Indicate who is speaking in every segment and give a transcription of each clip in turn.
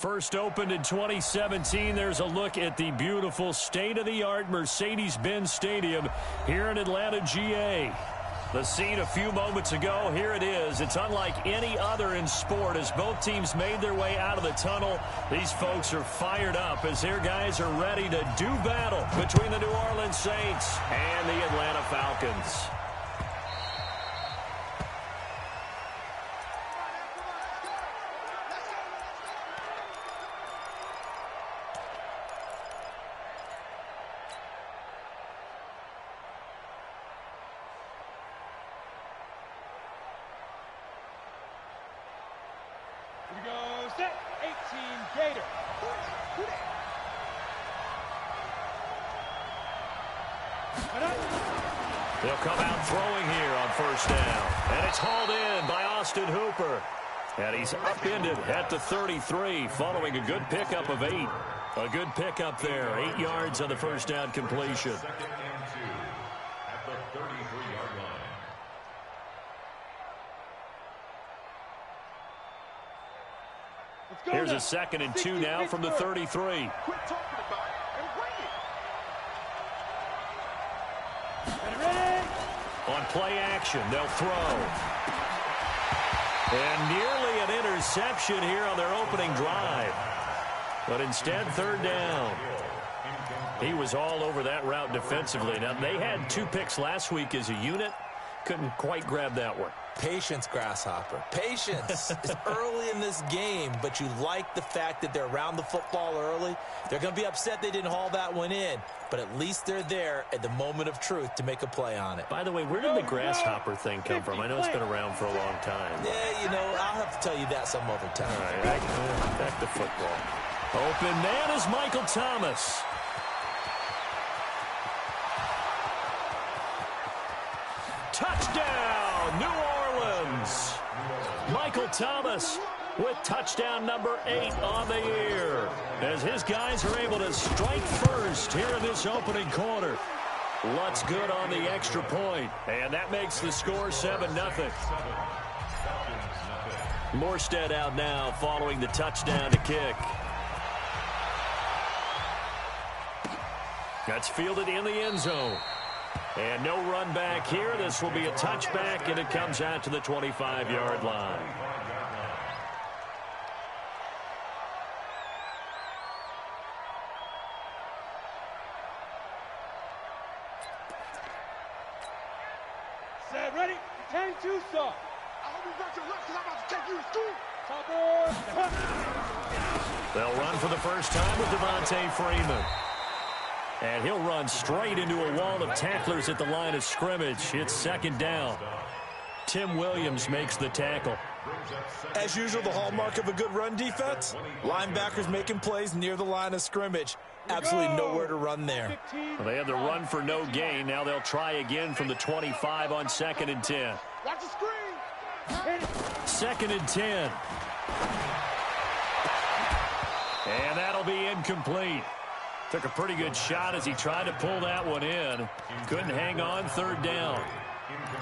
Speaker 1: First opened in 2017. There's a look at the beautiful state-of-the-art Mercedes-Benz Stadium here in Atlanta, GA. The scene a few moments ago, here it is. It's unlike any other in sport as both teams made their way out of the tunnel. These folks are fired up as their guys are ready to do battle between the New Orleans Saints and the Atlanta Falcons.
Speaker 2: They'll come out throwing here on first down. And it's hauled in by Austin Hooper. And he's upended at the 33 following a good pickup of 8. A good pickup there. 8 yards on the first down completion.
Speaker 3: Second and 2 at the 33-yard line.
Speaker 2: Here's a 2nd and 2 now from the 33.
Speaker 4: Quit talking about it and bring it.
Speaker 2: On play action, they'll throw. And nearly an interception here on their opening drive. But instead, 3rd down. He was all over that route defensively. Now, they had 2 picks last week as a unit. Couldn't quite grab that one.
Speaker 5: Patience, Grasshopper. Patience. It's early in this game, but you like the fact that they're around the football early. They're going to be upset they didn't haul that one in, but at least they're there at the moment of truth to make a play on it.
Speaker 2: By the way, where did the grasshopper thing come from? I know it's been around for a long time.
Speaker 5: Yeah, you know, I'll have to tell you that some other time.
Speaker 2: All right, back to football. Open man is Michael Thomas. Touchdown, New Orleans. Michael Thomas with touchdown number 8 on the year as his guys are able to strike first here in this opening quarter. Lutz good on the extra point, and that makes the score 7-0. Morstead out now following the touchdown to kick. That's fielded in the end zone. And no run back here. This will be a touchback, and it comes out to the 25-yard line.
Speaker 4: Set, ready? 10-2 start. I hope you got your left because I'm about to take you to school.
Speaker 2: They'll run for the first time with Devontae Freeman. And he'll run straight into a wall of tacklers at the line of scrimmage. It's 2nd down. Tim Williams makes the tackle.
Speaker 5: As usual, the hallmark of a good run defense, linebackers making plays near the line of scrimmage. Absolutely nowhere to run there.
Speaker 2: Well, they had the run for no gain. Now they'll try again from the 25 on 2nd and 10.
Speaker 4: Watch the screen.
Speaker 2: 2nd and 10. And that'll be incomplete. Took a pretty good shot as he tried to pull that one in. Couldn't hang on. 3rd down.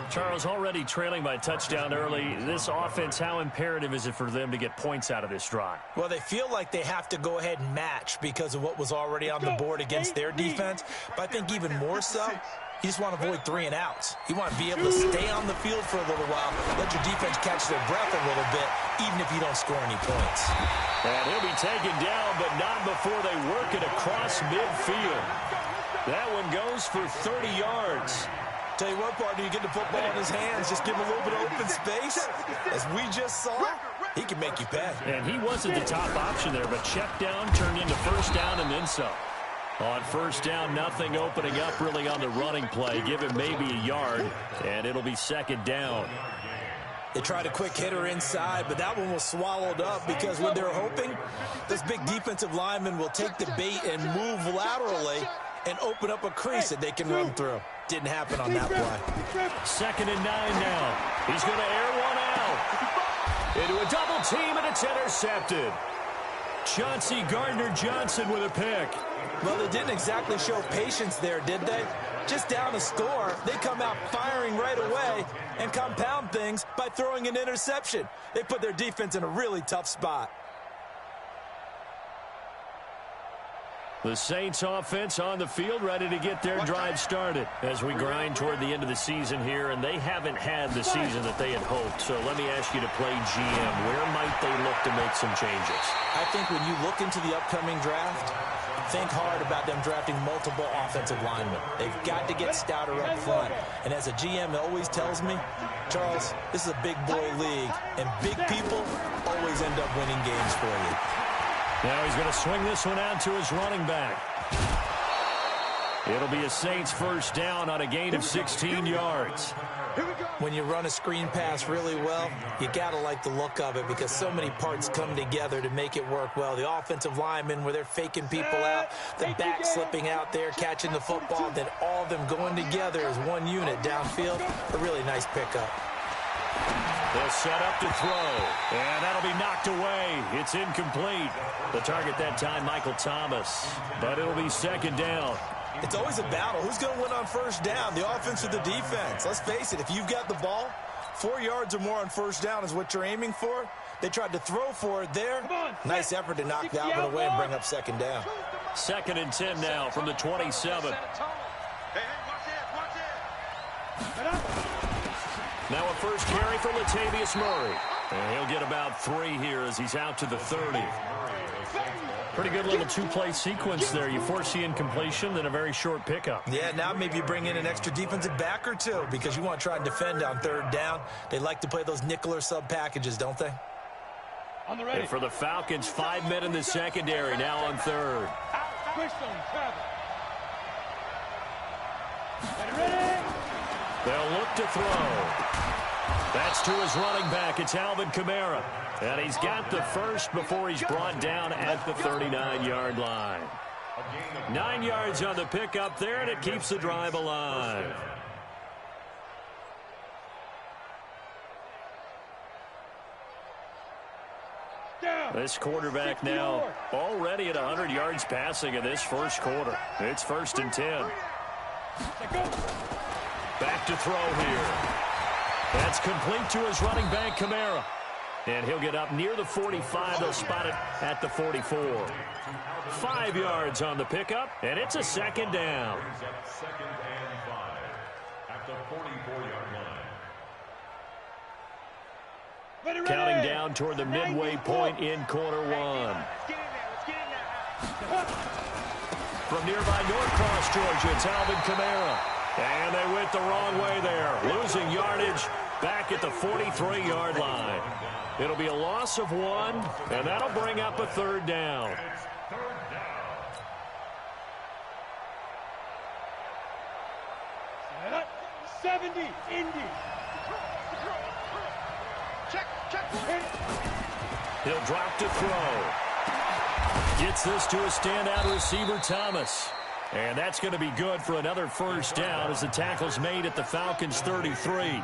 Speaker 2: Charles, already trailing by touchdown early. This offense, how imperative is it for them to get points out of this drive?
Speaker 5: Well, they feel like they have to go ahead and match because of what was already on the board against their defense. But I think even more so, you just want to avoid 3 and outs. You want to be able to stay on the field for a little while, let your defense catch their breath a little bit, even if you don't score any points.
Speaker 2: And he'll be taken down, but not before they work it across midfield. That one goes for 30 yards.
Speaker 5: Tell you what, partner, you get the football in his hands, just give him a little bit of open space. As we just saw, he can make you pay.
Speaker 2: And he wasn't the top option there, but check down turned into 1st down and then some. On 1st down, nothing opening up really on the running play. Give him maybe a yard, and it'll be 2nd down.
Speaker 5: They tried a quick hitter inside, but that one was swallowed up because what they're hoping, this big defensive lineman will take the bait and move laterally and open up a crease that they can run through. Didn't happen on that play.
Speaker 2: 2nd and 9 now. He's going to air one out. Into a double team, and it's intercepted. Chauncey Gardner-Johnson with a pick.
Speaker 5: Well, they didn't exactly show patience there, did they? Just down a score, they come out firing right away and compound things by throwing an interception. They put their defense in a really tough spot.
Speaker 1: The Saints offense on the field, ready to get their drive started as we grind toward the end of the season here, and they haven't had the season that they had hoped. So let me ask you to play GM. Where might they look to make some changes?
Speaker 5: I think when you look into the upcoming draft, think hard about them drafting multiple offensive linemen. They've got to get stouter up front. And as a GM always tells me, Charles, this is a big boy league, and big people always end up winning games for you.
Speaker 1: Now he's going to swing this one out to his running back. It'll be a Saints first down on a gain of 16 yards.
Speaker 5: When you run a screen pass really well, you got to like the look of it because so many parts come together to make it work well. The offensive linemen, where they're faking people out, the back slipping out there, catching the football, then all of them going together as one unit downfield. A really nice pickup.
Speaker 1: They'll set up to throw, and that'll be knocked away. It's incomplete. The target that time, Michael Thomas, but it'll be second down.
Speaker 5: It's always a battle. Who's going to win on first down, the offense or the defense? Let's face it, if you've got the ball, 4 yards or more on first down is what you're aiming for. They tried to throw for it there. Nice effort to knock that one away and bring up second down.
Speaker 1: Second and 10 now from the 27. Now a first carry for Latavius Murray. And he'll get about 3 here as he's out to the 30. Pretty good little two-play sequence there. You force the incompletion, then a very short pickup.
Speaker 5: Yeah, now maybe you bring in an extra defensive back or two because you want to try and defend on third down. They like to play those nickel or sub packages, don't they?
Speaker 1: And for the Falcons, 5 men in the secondary, now on third. They'll look to throw. That's to his running back. It's Alvin Kamara. And he's got the first before he's brought down at the 39-yard line. 9 yards on the pickup there, and it keeps the drive alive. This quarterback now already at 100 yards passing in this first quarter. It's first and 10. Back to throw here. That's complete to his running back, Kamara. And he'll get up near the 45. They'll spot it at the 44. 5 yards on the pickup, and it's a second down.
Speaker 3: Second and 5 at the 44-yard line.
Speaker 1: Counting down toward the midway point in quarter one. From nearby Norcross, Georgia, it's Alvin Kamara. And they went the wrong way there, losing yardage back at the 43-yard line. It'll be a loss of 1, and that'll bring up a third down.
Speaker 4: 70, Indy. Check.
Speaker 1: He'll drop to throw. Gets this to a standout receiver, Thomas. And that's going to be good for another first down as the tackle's made at the Falcons' 33.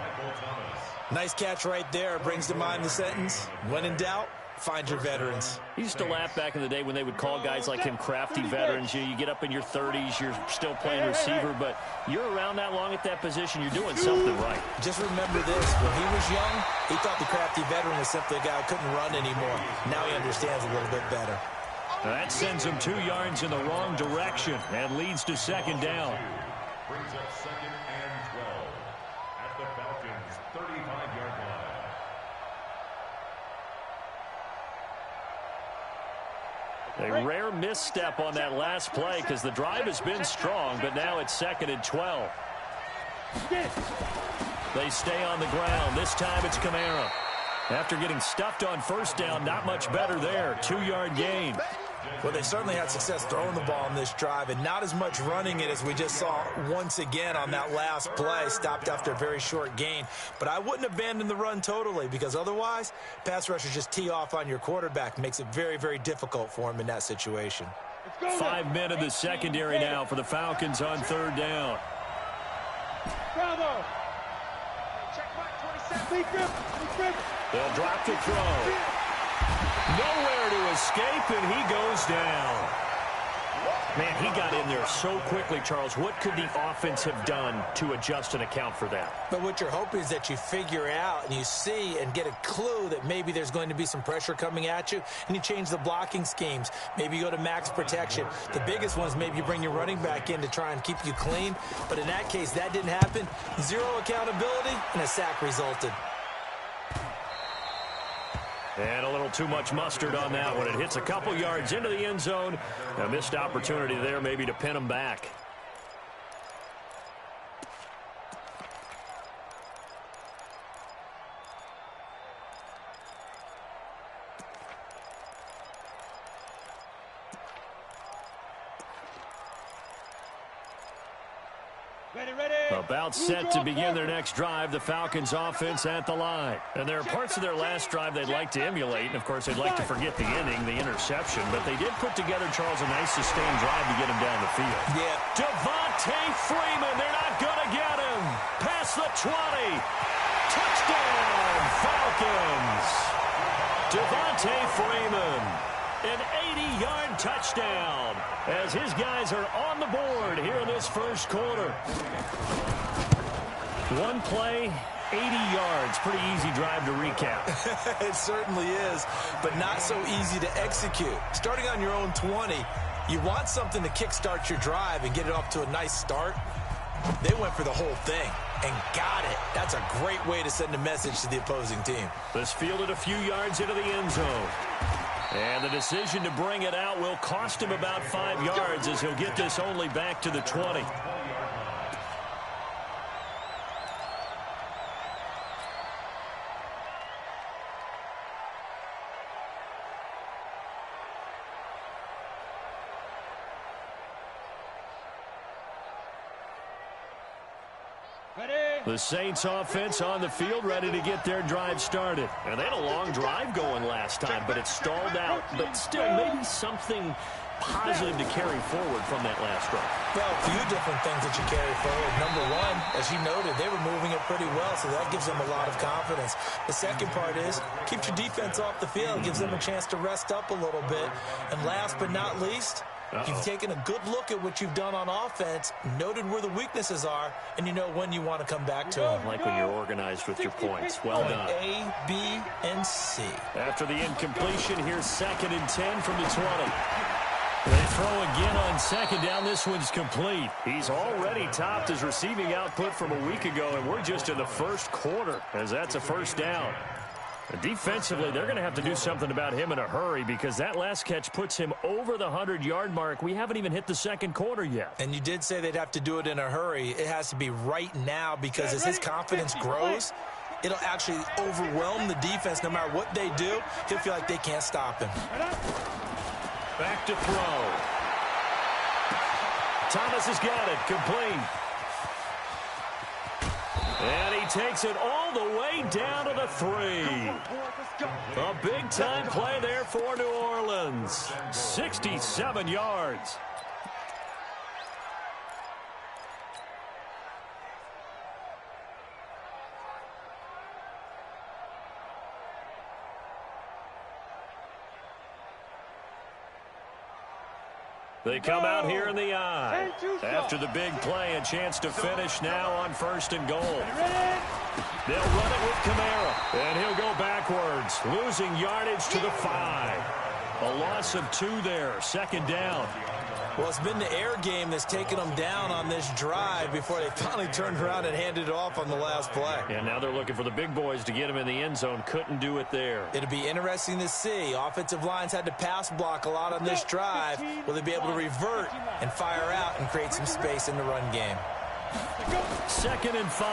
Speaker 5: Nice catch right there. Brings to mind the sentence, when in doubt, find your veterans.
Speaker 1: He used to laugh back in the day when they would call guys like him crafty veterans. You get up in your 30s, you're still playing receiver, but you're around that long at that position, you're doing something right.
Speaker 5: Just remember this, when he was young, he thought the crafty veteran was simply a guy who couldn't run anymore. Now he understands a little bit better.
Speaker 1: That sends him 2 yards in the wrong direction and leads to second down.
Speaker 3: Brings up second and 12 at the Falcons' 35-yard line.
Speaker 1: A rare misstep on that last play because the drive has been strong, but now it's second and 12. They stay on the ground. This time it's Kamara. After getting stuffed on first down, not much better there. 2-yard gain.
Speaker 5: Well, they certainly had success throwing the ball on this drive and not as much running it as we just saw once again on that last play. Stopped after a very short gain. But I wouldn't abandon the run totally because otherwise, pass rushers just tee off on your quarterback. Makes it very, very difficult for him in that situation.
Speaker 1: 5 men in the secondary now for the Falcons on third down.
Speaker 4: Bravo.
Speaker 1: They'll drop to throw. Nowhere to escape, and he goes down. Man, he got in there so quickly, Charles. What could the offense have done to adjust and account for that?
Speaker 5: But what you're hoping is that you figure out and you see and get a clue that maybe there's going to be some pressure coming at you, and you change the blocking schemes. Maybe you go to max protection. The biggest one is maybe you bring your running back in to try and keep you clean. But in that case, that didn't happen. Zero accountability, and a sack resulted.
Speaker 1: And a little too much mustard on that one. It hits a couple yards into the end zone. A missed opportunity there maybe to pin him back. About set to begin their next drive, the Falcons offense at the line. And there are parts of their last drive they'd like to emulate, and of course they'd like to forget the inning, the interception, but they did put together, Charles, a nice sustained drive to get him down the field.
Speaker 5: Yeah.
Speaker 1: Devontae Freeman, they're not going to get him. Past the 20. Touchdown, Falcons. Devontae Freeman. An 80-yard touchdown as his guys are on the board here in this first quarter. One play, 80 yards. Pretty easy drive to recap.
Speaker 5: It certainly is, but not so easy to execute. Starting on your own 20, you want something to kickstart your drive and get it off to a nice start. They went for the whole thing and got it. That's a great way to send a message to the opposing team.
Speaker 1: This fielded a few yards into the end zone. And the decision to bring it out will cost him about 5 yards as he'll get this only back to the 20. The Saints offense on the field ready to get their drive started. And they had a long drive going last time, but it stalled out. But still, maybe something positive to carry forward from that last drive.
Speaker 5: Well, a few different things that you carry forward. Number one, as you noted, they were moving it pretty well, so that gives them a lot of confidence. The second part is, keeps your defense off the field, gives them a chance to rest up a little bit. And last but not least, you've taken a good look at what you've done on offense, noted where the weaknesses are, and you know when you want to come back to them.
Speaker 1: Like when you're organized with your points. Well done.
Speaker 5: A, B, and C.
Speaker 1: After the incompletion, here's 2nd and 10 from the 20. They throw again on second down. This one's complete. He's already topped his receiving output from a week ago, and we're just in the first quarter as that's a first down. Defensively, they're going to have to do something about him in a hurry because that last catch puts him over the 100-yard mark. We haven't even hit the second quarter yet.
Speaker 5: And you did say they'd have to do it in a hurry. It has to be right now because as his confidence grows, it'll actually overwhelm the defense. No matter what they do, he'll feel like they can't stop him.
Speaker 1: Back to throw. Thomas has got it. Complete. And he takes it all the way down to the 3. A big-time play there for New Orleans. 67 yards. They come out here in the eye. After the big play, a chance to finish now on 1st and goal. They'll run it with Kamara, and he'll go backwards, losing yardage to the 5. A loss of 2 there, 2nd down.
Speaker 5: Well, it's been the air game that's taken them down on this drive before they finally turned around and handed it off on the last play.
Speaker 1: And now they're looking for the big boys to get him in the end zone. Couldn't do it there.
Speaker 5: It'll be interesting to see. Offensive lines had to pass block a lot on this drive. Will they be able to revert and fire out and create some space in the run game?
Speaker 1: 2nd and 5.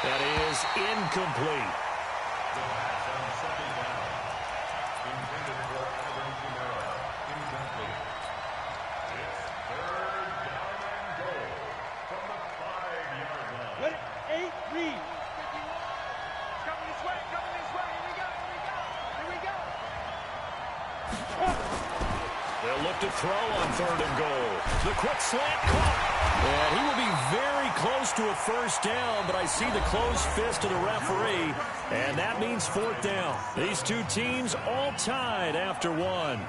Speaker 1: That is incomplete. To throw on 3rd and goal. The quick slant caught. And he will be very close to a first down, but I see the closed fist of the referee, and that means 4th down. These two teams all tied after 1.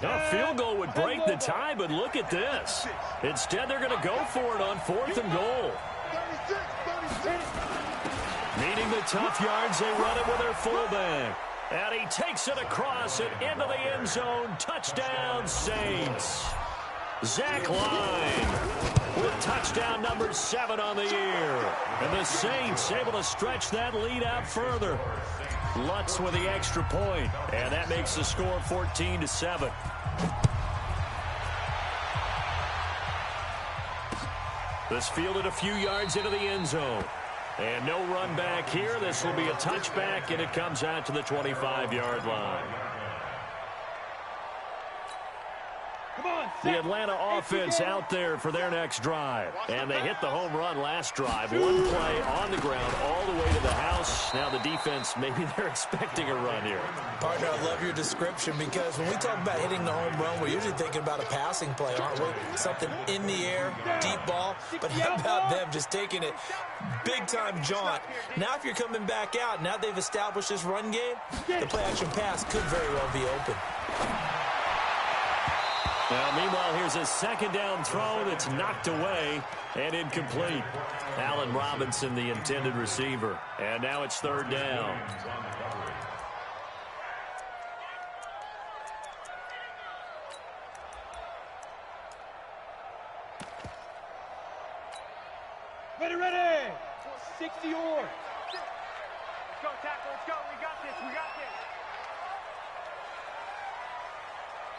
Speaker 1: A field goal would break the tie, but look at this. Instead, they're going to go for it on 4th and goal.
Speaker 4: 36.
Speaker 1: Needing the tough yards, they run it with their fullback. And he takes it across and into the end zone. Touchdown, Saints. Zach Line with touchdown number 7 on the year. And the Saints able to stretch that lead out further. Lutz with the extra point, and that makes the score 14-7. This fielded a few yards into the end zone. And no run back here. This will be a touchback, and it comes out to the 25-yard line. The Atlanta offense out there for their next drive. And they hit the home run last drive. One play on the ground all the way to the house. Now the defense, maybe they're expecting a run here.
Speaker 5: Partner, I love your description because when we talk about hitting the home run, we're usually thinking about a passing play, aren't we? Something in the air, deep ball. But how about them just taking it big-time jaunt? Now if you're coming back out, now they've established this run game, the play-action pass could very well be open.
Speaker 1: Now, meanwhile, here's a second down throw that's knocked away and incomplete. Allen Robinson, the intended receiver. And now it's 3rd down.
Speaker 4: Ready. 60 or. Let's go, tackle. Let's go. We got this.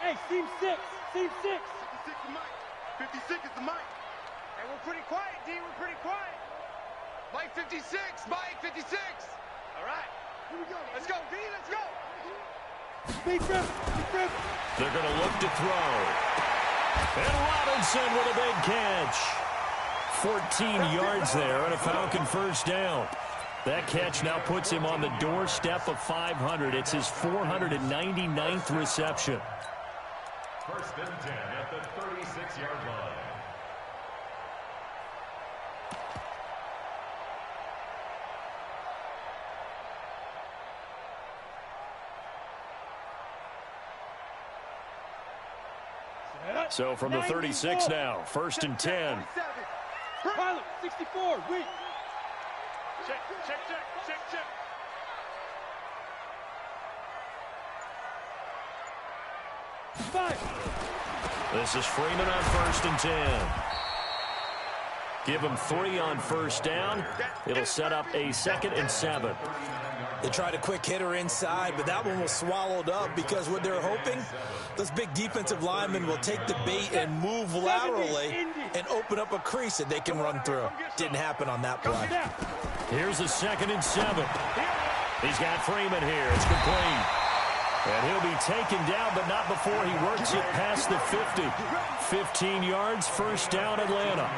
Speaker 4: Hey, team 6. 56 is Mike. 56 is the Mike. And we're pretty quiet, D. We're pretty quiet. Mike 56. Mike 56. All right. Here we go. Let's go, D. Let's go. Big trip.
Speaker 1: They're going to look to throw. And Robinson with a big catch. 14 yards there and a Falcon first down. That catch now puts him on the doorstep of 500. It's his 499th reception.
Speaker 3: 1st and 10 at the 36-yard line.
Speaker 1: So from the 36 now, 1st and 10.
Speaker 4: Pilot, 64, wait. Check.
Speaker 1: This is Freeman on 1st and 10. Give him 3 on 1st down. It'll set up a 2nd and 7.
Speaker 5: They tried a quick hitter inside, but that one was swallowed up because what they're hoping, those big defensive linemen will take the bait and move laterally and open up a crease that they can run through. Didn't happen on that play.
Speaker 1: Here's a 2nd and 7. He's got Freeman here. It's complete. And he'll be taken down, but not before he works it past the 50. 15 yards, 1st down, Atlanta.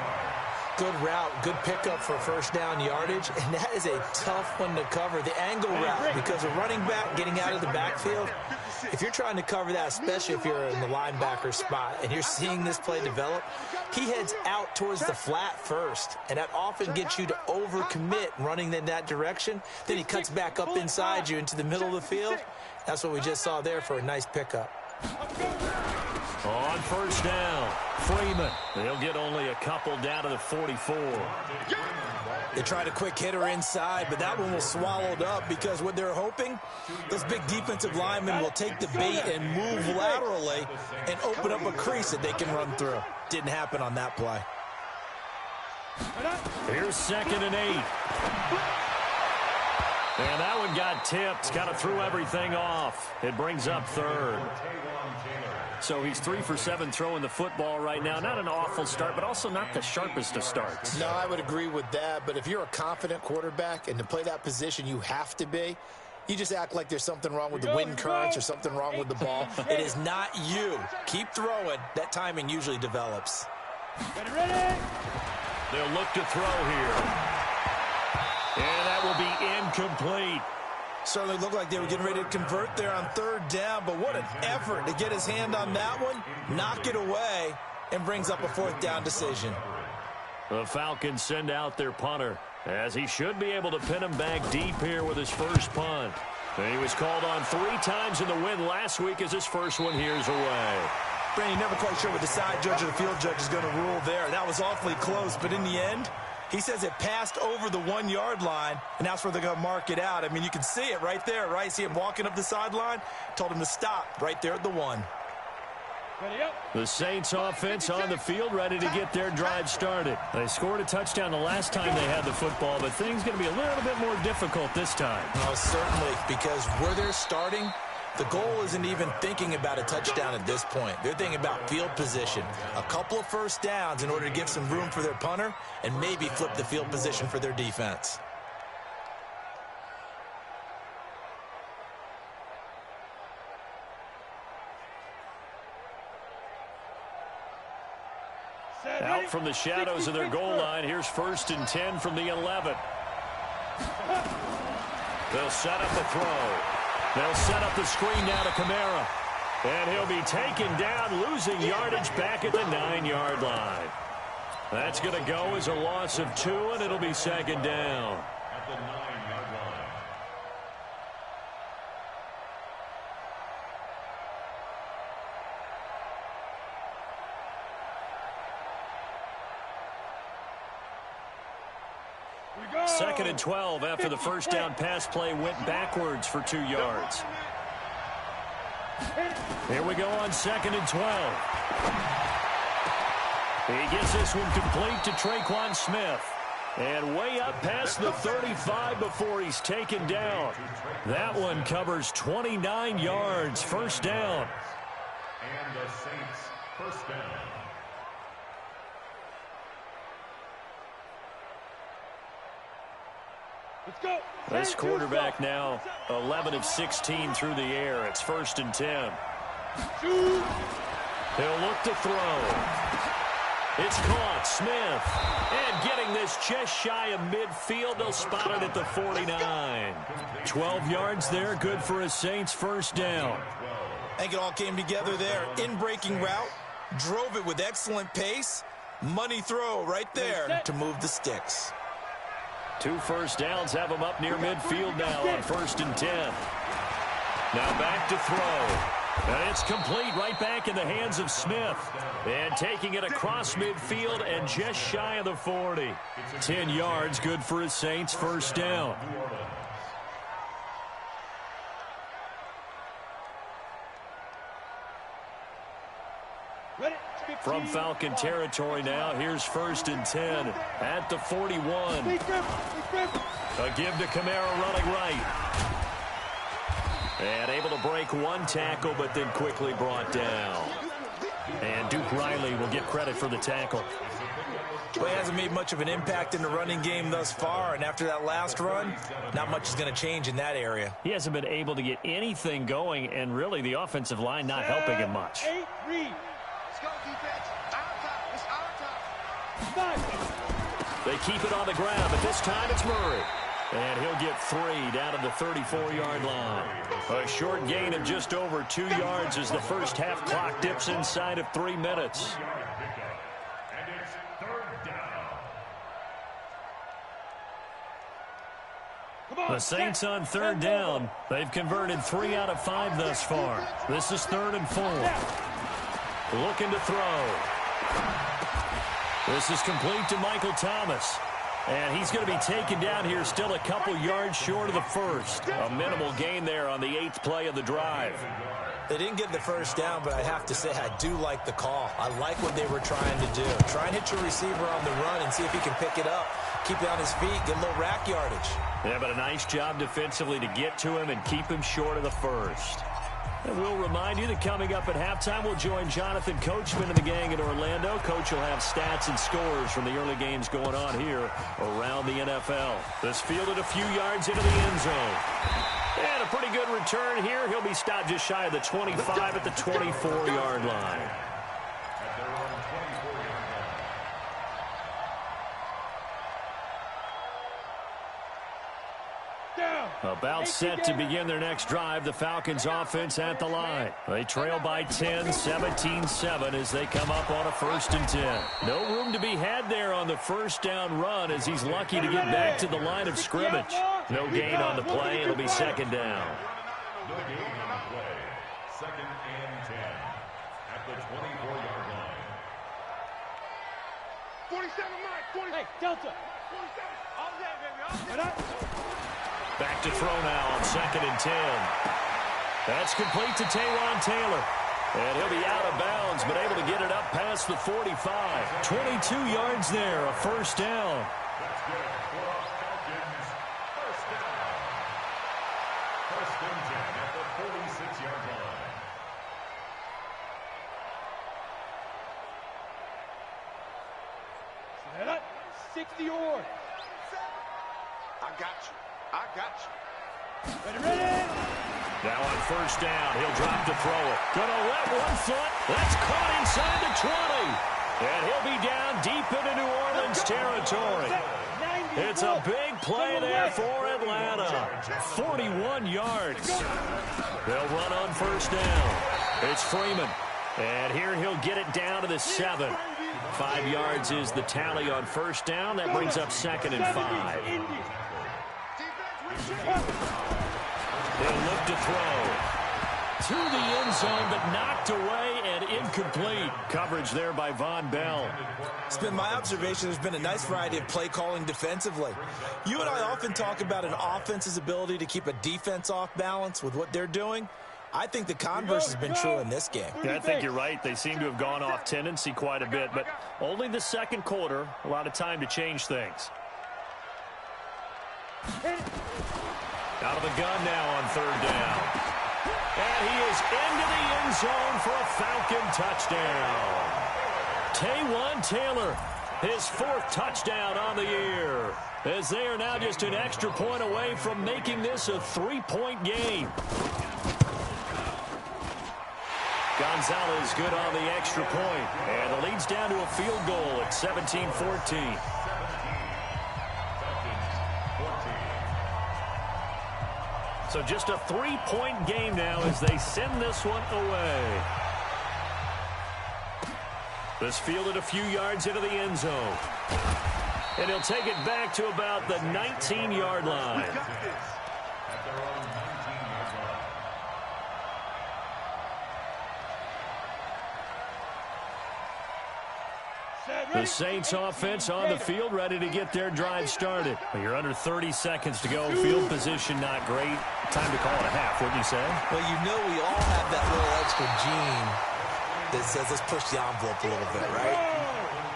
Speaker 5: Good route, good pickup for 1st down yardage, and that is a tough one to cover. The angle route, because a running back getting out of the backfield, if you're trying to cover that, especially if you're in the linebacker spot, and you're seeing this play develop, he heads out towards the flat first, and that often gets you to overcommit running in that direction. Then he cuts back up inside you into the middle of the field. That's what we just saw there for a nice pickup.
Speaker 1: On 1st down, Freeman. They'll get only a couple down to the 44.
Speaker 5: They tried a quick hitter inside, but that one was swallowed up because what they're hoping, those big defensive linemen will take the bait and move laterally and open up a crease that they can run through. Didn't happen on that play.
Speaker 1: Here's 2nd and 8. And that one got tipped, kind of threw everything off. It brings up 3rd. So he's 3 for 7 throwing the football right now. Not an awful start, but also not the sharpest of starts.
Speaker 6: No, I would agree with that. But if you're a confident quarterback and to play that position, you have to be. You just act like there's something wrong with the wind currents or something wrong with the ball.
Speaker 5: It is not you. Keep throwing. That timing usually develops.
Speaker 4: Ready.
Speaker 1: They'll look to throw here. And that will be incomplete.
Speaker 5: Certainly looked like they were getting ready to convert there on 3rd down, but what an effort to get his hand on that one, knock it away, and brings up a 4th down decision.
Speaker 1: The Falcons send out their punter, as he should be able to pin him back deep here with his first punt. He was called on 3 times in the win last week as his first one here's away.
Speaker 5: Brandon, never quite sure what the side judge or the field judge is going to rule there. That was awfully close, but in the end, he says it passed over the 1-yard line, and that's where they're going to mark it out. I mean, you can see it right there, right? See him walking up the sideline? Told him to stop right there at the 1.
Speaker 1: The Saints offense on the field, ready to get their drive started. They scored a touchdown the last time they had the football, but things going to be a little bit more difficult this time.
Speaker 5: Oh, certainly, because where they're starting, the goal isn't even thinking about a touchdown at this point. They're thinking about field position, a couple of first downs in order to give some room for their punter, and maybe flip the field position for their defense.
Speaker 1: Out from the shadows of their goal line, here's 1st and 10 from the 11. They'll set up the throw. They'll set up the screen now to Kamara. And he'll be taken down, losing yardage back at the 9-yard line. That's going to go as a loss of 2, and it'll be 2nd down.
Speaker 3: At the 9-yard line.
Speaker 1: Second and 12 after the first down pass play went backwards for 2 yards. Here we go on 2nd and 12. He gets this one complete to Traquan Smith. And way up past the 35 before he's taken down. That one covers 29 yards, 1st down.
Speaker 3: And the Saints first down.
Speaker 4: Let's go.
Speaker 1: This quarterback now 11 of 16 through the air. It's 1st and 10. He'll look to throw. It's caught. Smith. And getting this just shy of midfield. They'll spot it at the 49. 12 yards there. Good for a Saints first down.
Speaker 5: I think it all came together there. In-breaking route. Drove it with excellent pace. Money throw right there to move the sticks.
Speaker 1: 2 first downs have him up near midfield now on 1st and 10. Now back to throw. And it's complete right back in the hands of Smith. And taking it across midfield and just shy of the 40. 10 yards, good for his Saints first down. From Falcon territory now, here's 1st and 10 at the 41. A give to Kamara running right. And able to break 1 tackle, but then quickly brought down. And Duke Riley will get credit for the tackle.
Speaker 5: Well, he hasn't made much of an impact in the running game thus far, and after that last run, not much is going to change in that area.
Speaker 1: He hasn't been able to get anything going, and really the offensive line not helping him much. They keep it on the ground, but this time it's Murray. And he'll get 3 down to the 34-yard line. A short gain of just over 2 yards as the first half clock dips inside of 3 minutes.
Speaker 3: And it's 3rd down.
Speaker 1: The Saints on 3rd down. They've converted 3 out of 5 thus far. This is 3rd and 4. Looking to throw. This is complete to Michael Thomas. And he's going to be taken down here still a couple yards short of the first. A minimal gain there on the 8th play of the drive.
Speaker 5: They didn't get the first down, but I have to say I do like the call. I like what they were trying to do. Try and hit your receiver on the run and see if he can pick it up. Keep it on his feet, get a little rack yardage.
Speaker 1: Yeah, but a nice job defensively to get to him and keep him short of the first. And we'll remind you that coming up at halftime, we'll join Jonathan Coachman and the gang in Orlando. Coach will have stats and scores from the early games going on here around the NFL. This fielded a few yards into the end zone. And a pretty good return here. He'll be stopped just shy of the 25 at the 24-yard line. About set to begin their next drive, the Falcons offense at the line. They trail by 10, 17-7 as they come up on a 1st and 10. No room to be had there on the first down run as he's lucky to get back to the line of scrimmage. No gain on the play. It'll be second down.
Speaker 3: No gain on the play. Second and 10 at the 24-yard line.
Speaker 4: 47, Mike. 40. Hey, Delta. 47. All day, baby. All day.
Speaker 1: Back to throw now on second and 10. That's complete to Taywan Taylor. And he'll be out of bounds, but able to get it up past the 45. 22 yards there, a first down.
Speaker 3: That's good for the Falcons. First down. First and 10 at the 46-yard line.
Speaker 4: Set up. 60 or. I got you. I got you. Ready.
Speaker 1: Now on first down, he'll drop to throw it. Gonna let one foot. That's caught inside the 20. And he'll be down deep into New Orleans territory. It's a big play there for Atlanta. 41 yards. They'll run on first down. It's Freeman. And here he'll get it down to the 7. 5 yards is the tally on first down. That brings up second and 5. They'll look to throw. To the end zone, but knocked away and incomplete. Coverage there by Von Bell.
Speaker 5: It's been my observation there's been a nice variety of play calling defensively. You and I often talk about an offense's ability to keep a defense off balance with what they're doing. I think the converse has been true in this game.
Speaker 1: Yeah, I think you're right. They seem to have gone off tendency quite a bit, but only the second quarter. A lot of time to change things. Out of the gun now on third down. And he is into the end zone for a Falcon touchdown. Taywan Taylor, his 4th touchdown on the year, as they are now just an extra point away from making this a 3-point game. Gonzalez good on the extra point, and the lead's down to a field goal at 17-14. So just a 3-point game now as they send this one away. This fielded a few yards into the end zone. And he'll take it back to about the 19-yard line. The Saints offense on the field, ready to get their drive started. Well, you're under 30 seconds to go. Field position not great. Time to call it a half, wouldn't you say?
Speaker 5: Well, you know we all have that little extra gene that says let's push the envelope a little bit, right?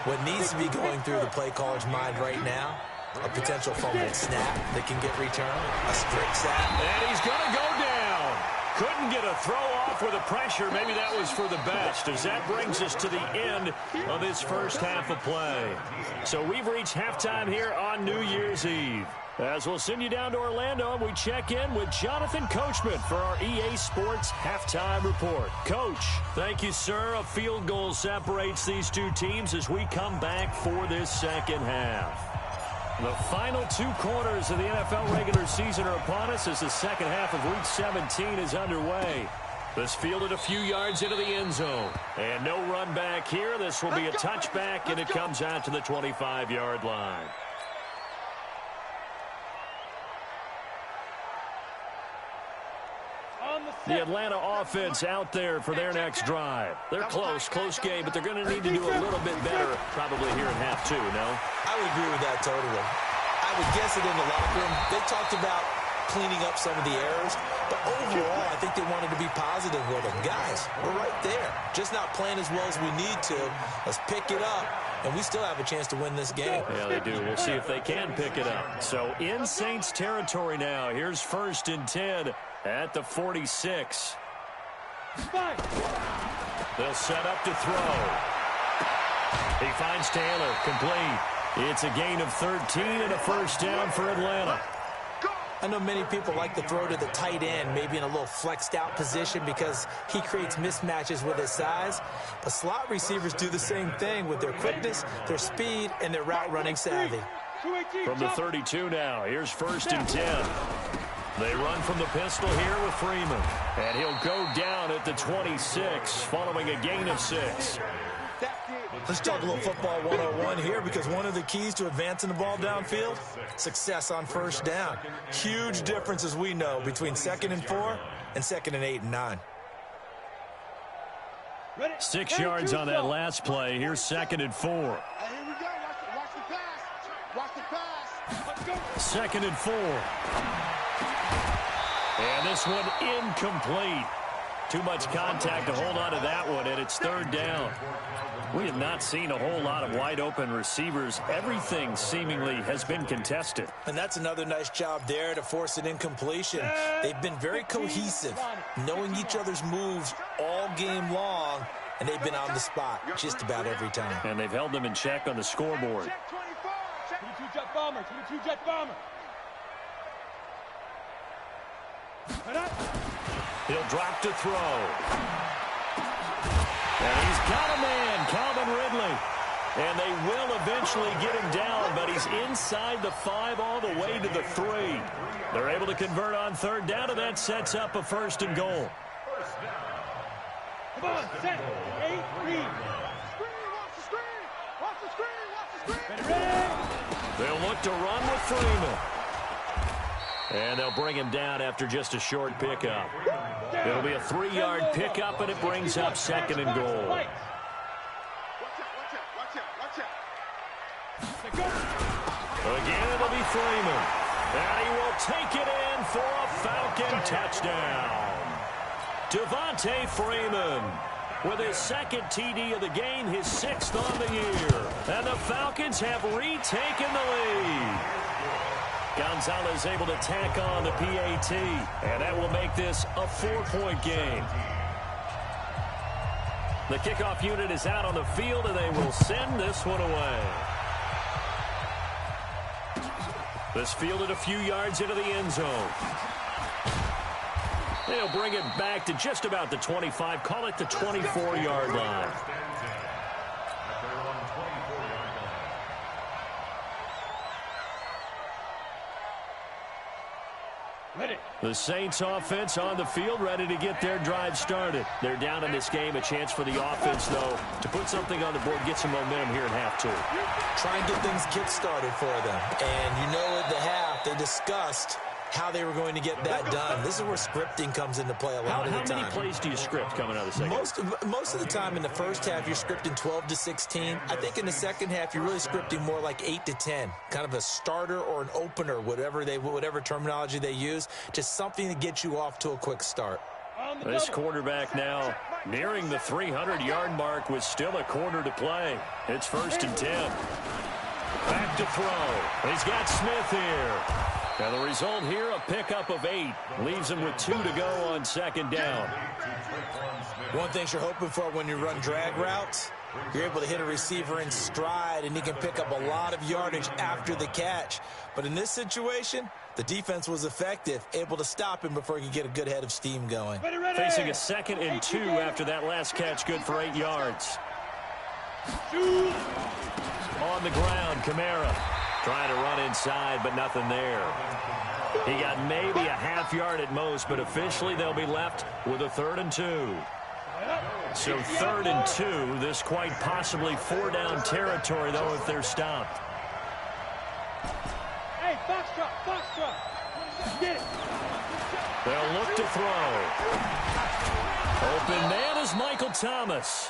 Speaker 5: What needs to be going through the play caller's mind right now, a potential fumbled snap that can get returned, a straight sack.
Speaker 1: And he's going to go down. Couldn't get a throw off with the pressure. Maybe that was for the best, as that brings us to the end of this first half of play. So we've reached halftime here on New Year's Eve. As we'll send you down to Orlando, and we check in with Jonathan Coachman for our EA Sports Halftime Report. Coach, thank you, sir. A field goal separates these two teams as we come back for this second half. The final 2 quarters of the NFL regular season are upon us as the second half of Week 17 is underway. This fielded a few yards into the end zone. And no run back here. This will be a touchback, and it comes out to the 25-yard line. The Atlanta offense out there for their next drive. They're close game, but they're going to need to do a little bit better probably here in half 2, no?
Speaker 5: I would agree with that totally. I would guess it in the locker room. They talked about cleaning up some of the errors, but overall, I think they wanted to be positive with them. Guys, we're right there. Just not playing as well as we need to. Let's pick it up, and we still have a chance to win this game.
Speaker 1: Yeah, they do. We'll see if they can pick it up. So in Saints territory now. Here's 1st and 10 at the 46. They'll set up to throw. He finds Taylor, complete. It's a gain of 13 and a first down for Atlanta.
Speaker 5: I know many people like to throw to the tight end, maybe in a little flexed out position because he creates mismatches with his size. But slot receivers do the same thing with their quickness, their speed, and their route running savvy.
Speaker 1: From the 32 now, here's 1st and 10. They run from the pistol here with Freeman. And he'll go down at the 26 following a gain of 6.
Speaker 5: Let's talk a little football 101 here, because one of the keys to advancing the ball downfield, success on first down. Huge difference, as we know, between 2nd and 4 and 2nd and 8 and 9.
Speaker 1: 6 yards on that last play. Here's 2nd and 4.
Speaker 4: Here we go. Watch the pass. Watch the pass. Let's go.
Speaker 1: 2nd and 4. And this one incomplete. Too much contact to hold on to that one, and it's 3rd down. We have not seen a whole lot of wide-open receivers. Everything seemingly has been contested.
Speaker 5: And that's another nice job there to force an incompletion. They've been very cohesive, knowing each other's moves all game long, and they've been on the spot just about every time.
Speaker 1: And they've held them in check on the scoreboard.
Speaker 4: Check 24. Check 22 jet bomber. 22 jet bomber.
Speaker 1: He'll drop to throw. And he's got a man, Calvin Ridley. And they will eventually get him down, but he's inside the 5 all the way to the 3. They're able to convert on 3rd down, and that sets up a 1st and goal.
Speaker 4: Come on, set. 8, read. Screen, watch the screen. Watch the screen, watch the screen. Ready?
Speaker 1: They'll look to run with Freeman. And they'll bring him down after just a short pickup. It'll be a 3-yard pickup, and it brings up 2nd and goal.
Speaker 4: Watch out.
Speaker 1: Again, it'll be Freeman. And he will take it in for a Falcon touchdown. Devontae Freeman with his 2nd TD of the game, his 6th on the year. And the Falcons have retaken the lead. Gonzalez able to tack on the PAT, and that will make this a 4-point game. The kickoff unit is out on the field, and they will send this one away. This fielded a few yards into the end zone. They'll bring it back to just about the 25, call it the 24-yard line. The Saints offense on the field, ready to get their drive started. They're down in this game. A chance for the offense, though, to put something on the board, get some momentum here at half 2.
Speaker 5: Try and get things kick-started for them. And you know, at the half, they discussed how they were going to get that done. This is where scripting comes into play a lot of the time.
Speaker 1: How many plays do you script coming out of the second?
Speaker 5: Most of the time in the first half, you're scripting 12 to 16. I think in the second half, you're really scripting more like 8 to 10. Kind of a starter or an opener, whatever terminology they use. Just something to get you off to a quick start.
Speaker 1: This quarterback now nearing the 300-yard mark with still a quarter to play. It's 1st and 10. Back to throw. He's got Smith here. And the result here, a pickup of 8. Leaves him with 2 to go on 2nd down.
Speaker 5: One thing you're hoping for when you run drag routes, you're able to hit a receiver in stride, and he can pick up a lot of yardage after the catch. But in this situation, the defense was effective, able to stop him before he could get a good head of steam going.
Speaker 1: Facing a 2nd and 2 after that last catch, good for 8 yards. On the ground, Kamara. Trying to run inside, but nothing there. He got maybe a half yard at most, but officially they'll be left with a 3rd and 2. So 3rd and 2, this quite possibly 4-down territory, though, if they're stopped.
Speaker 4: Hey, box truck. Get it.
Speaker 1: They'll look to throw. Open man is Michael Thomas.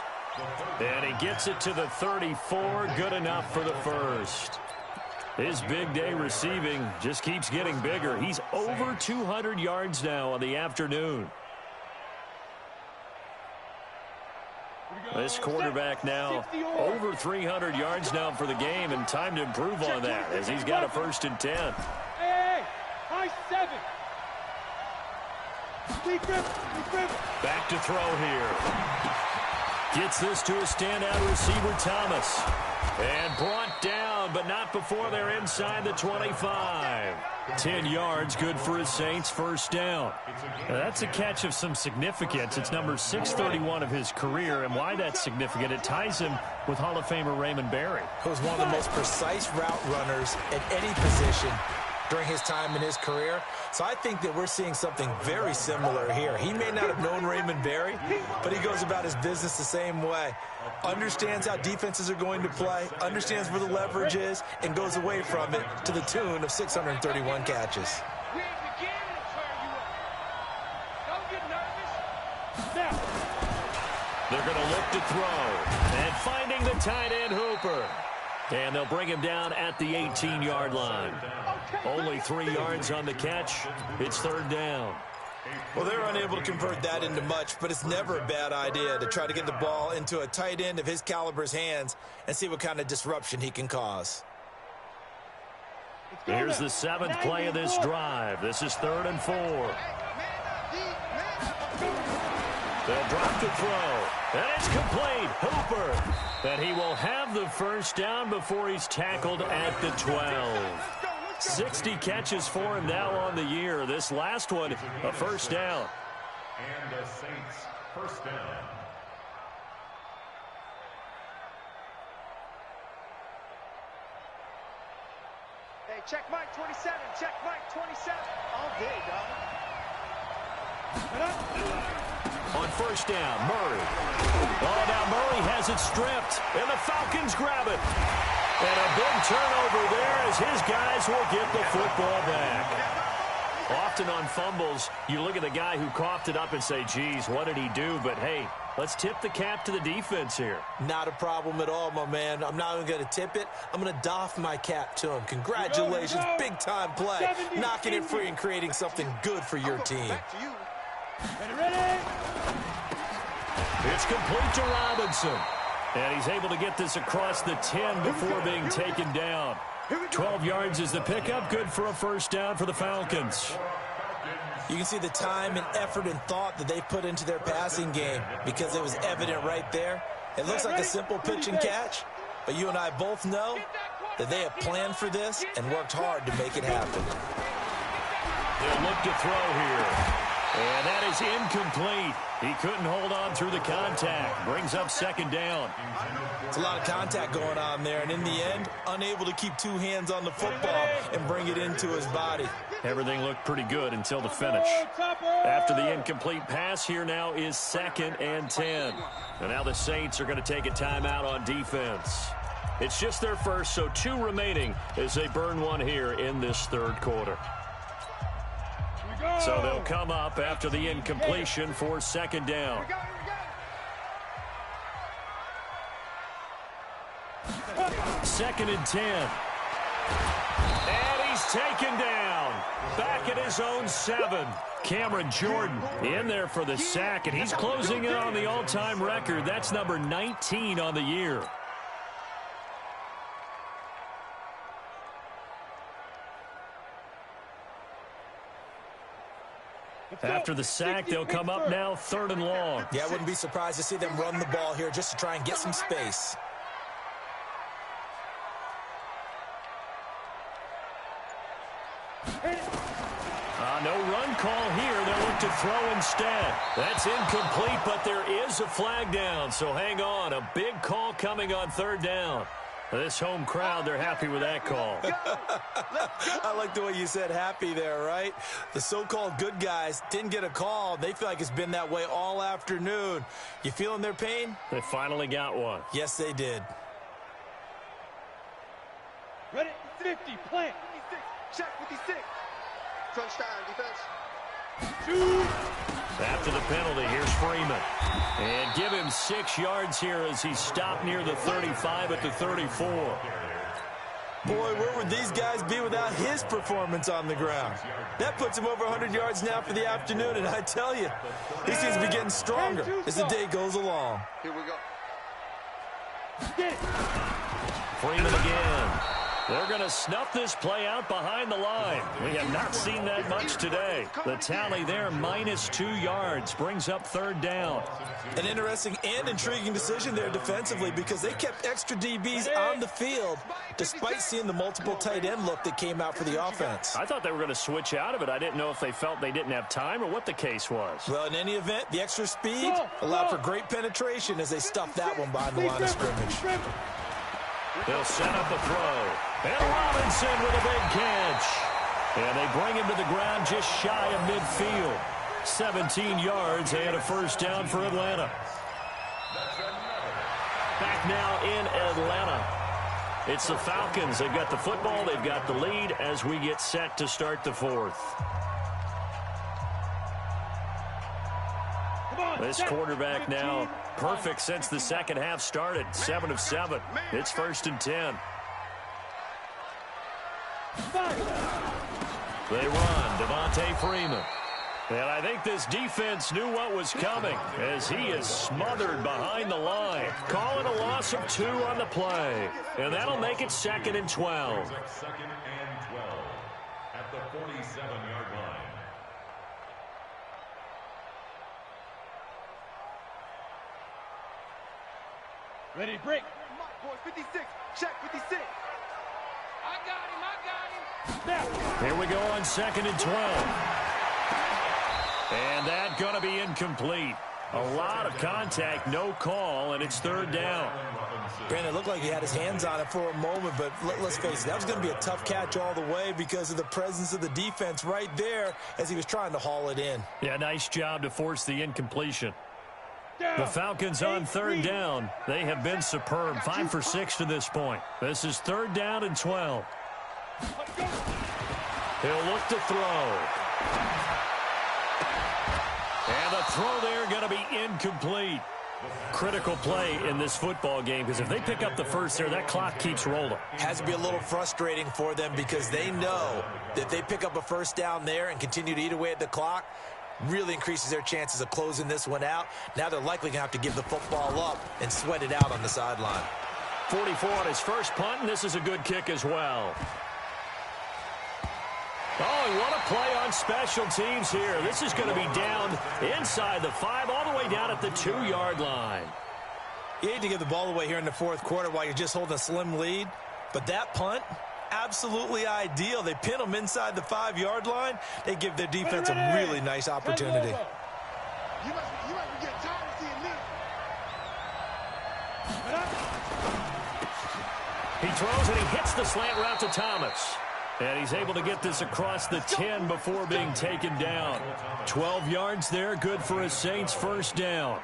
Speaker 1: And he gets it to the 34, good enough for the 1st. His big day receiving just keeps getting bigger. He's over 200 yards now on the afternoon. This quarterback now over 300 yards now for the game, and time to improve on that as he's got a 1st and 10.
Speaker 4: Hey, high 7.
Speaker 1: Back to throw here. Gets this to a standout receiver, Thomas. And brought down, but not before they're inside the 25. 10 yards, good for his Saints, 1st down. Now, that's a catch of some significance. It's number 631 of his career, and why that's significant, it ties him with Hall of Famer Raymond Berry.
Speaker 5: Who was one of the most precise route runners at any position during his time in his career. So I think that we're seeing something very similar here. He may not have known Raymond Berry, but he goes about his business the same way. Understands how defenses are going to play, understands where the leverage is, and goes away from it to the tune of 631 catches.
Speaker 1: They're going to look to throw. And finding the tight end, Hooper. And they'll bring him down at the 18-yard line. Only 3 yards on the catch. It's third down.
Speaker 5: Well, they're unable to convert that into much, but it's never a bad idea to try to get the ball into a tight end of his caliber's hands and see what kind of disruption he can cause.
Speaker 1: Here's the 7th play of this drive. This is 3rd and 4. They'll drop to throw, and it's complete. Hooper, and he will have the first down before he's tackled at the 12. 60 catches for him now on the year. This last one, a first down.
Speaker 3: And the Saints, first down.
Speaker 4: Hey, check Mike 27. Check Mike 27. All day, dog.
Speaker 1: On first down, Murray. Oh, now Murray has it stripped, and the Falcons grab it. And a big turnover there as his guys will get the football back. Often on fumbles, you look at the guy who coughed it up and say, geez, what did he do? But, hey, let's tip the cap to the defense here.
Speaker 5: Not a problem at all, my man. I'm not even going to tip it. I'm going to doff my cap to him. Congratulations, big-time play. Knocking it free and creating something good for your team.
Speaker 4: Ready?
Speaker 1: It's complete to Robinson. And he's able to get this across the 10 before being taken down. 12 yards is the pickup. Good for a first down for the Falcons.
Speaker 5: You can see the time and effort and thought that they put into their passing game because it was evident right there. It looks like a simple pitch and catch, but you and I both know that they have planned for this and worked hard to make it happen.
Speaker 1: They'll look to throw here. And that is incomplete. He couldn't hold on through the contact. Brings up second down.
Speaker 5: It's a lot of contact going on there, and in the end, unable to keep 2 hands on the football and bring it into his body.
Speaker 1: Everything looked pretty good until the finish. After the incomplete pass, here now is 2nd and 10. And now the Saints are going to take a timeout on defense. It's just their first, so 2 remaining as they burn one here in this third quarter. So they'll come up after the incompletion for second down. 2nd and 10. And he's taken down. Back at his own 7. Cameron Jordan in there for the sack, and he's closing in on the all-time record. That's number 19 on the year. After the sack, they'll come up now 3rd and long.
Speaker 5: Yeah, I wouldn't be surprised to see them run the ball here just to try and get some space.
Speaker 1: No run call here. They'll look to throw instead. That's incomplete, but there is a flag down, so hang on. A big call coming on 3rd down. This home crowd, they're happy with that call.
Speaker 5: I like the way you said happy there, right? The so-called good guys didn't get a call. They feel like it's been that way all afternoon. You feeling their pain?
Speaker 1: They finally got one.
Speaker 5: Yes, they did.
Speaker 4: Ready? 50, plant. 56, check 56. Touchdown, defense.
Speaker 1: After the penalty, here's Freeman. And give him 6 yards here as he stopped near the 35 at the 34.
Speaker 5: Boy, where would these guys be without his performance on the ground? That puts him over 100 yards now for the afternoon, and I tell you, he seems to be getting stronger as the day goes along.
Speaker 4: Here we go.
Speaker 1: Freeman again. They're going to snuff this play out behind the line. We have not seen that much today. The tally there, -2 yards, brings up 3rd down.
Speaker 5: An interesting and intriguing decision there defensively because they kept extra DBs on the field despite seeing the multiple tight end look that came out for the offense.
Speaker 1: I thought they were going to switch out of it. I didn't know if they felt they didn't have time or what the case was.
Speaker 5: Well, in any event, the extra speed allowed for great penetration as they stuffed that one behind the line of scrimmage.
Speaker 1: They'll set up a throw. And Robinson with a big catch. And they bring him to the ground just shy of midfield. 17 yards and a first down for Atlanta. Back now in Atlanta. It's the Falcons. They've got the football. They've got the lead as we get set to start the fourth. This quarterback now perfect since the second half started. 7 of 7. It's 1st and 10. They run. Devontae Freeman. And I think this defense knew what was coming as he is smothered behind the line. Calling a loss of 2 on the play. And that'll make it 2nd and 12.
Speaker 3: 2nd and 12 at the 47-yard line.
Speaker 4: Ready, break. Boys, 56. Check, 56. I got him. Now.
Speaker 1: Here we go on 2nd and 12. And that going to be incomplete. A lot of contact, no call, and it's 3rd down.
Speaker 5: Brandon, it looked like he had his hands on it for a moment, but let's face it, that was going to be a tough catch all the way because of the presence of the defense right there as he was trying to haul it in.
Speaker 1: Yeah, nice job to force the incompletion. The Falcons on 3rd down. They have been superb. 5 for 6 to this point. This is 3rd down and 12. He'll look to throw. And the throw there going to be incomplete. Critical play in this football game because if they pick up the first there, that clock keeps rolling.
Speaker 5: Has to be a little frustrating for them because they know that if they pick up a first down there and continue to eat away at the clock, really increases their chances of closing this one out. Now they're likely going to have to give the football up and sweat it out on the sideline.
Speaker 1: 44 on his first punt, and this is a good kick as well. Oh, and what a play on special teams here. This is going to be down inside the 5, all the way down at the 2-yard line.
Speaker 5: You hate to give the ball away here in the 4th quarter while you're just holding a slim lead, but that punt, absolutely ideal. They pin them inside the 5-yard line. They give their defense a really nice opportunity.
Speaker 4: You must be getting tired of seeing this.
Speaker 1: He throws and he hits the slant route to Thomas. And he's able to get this across the 10 before being taken down. 12 yards there, good for a Saints first down.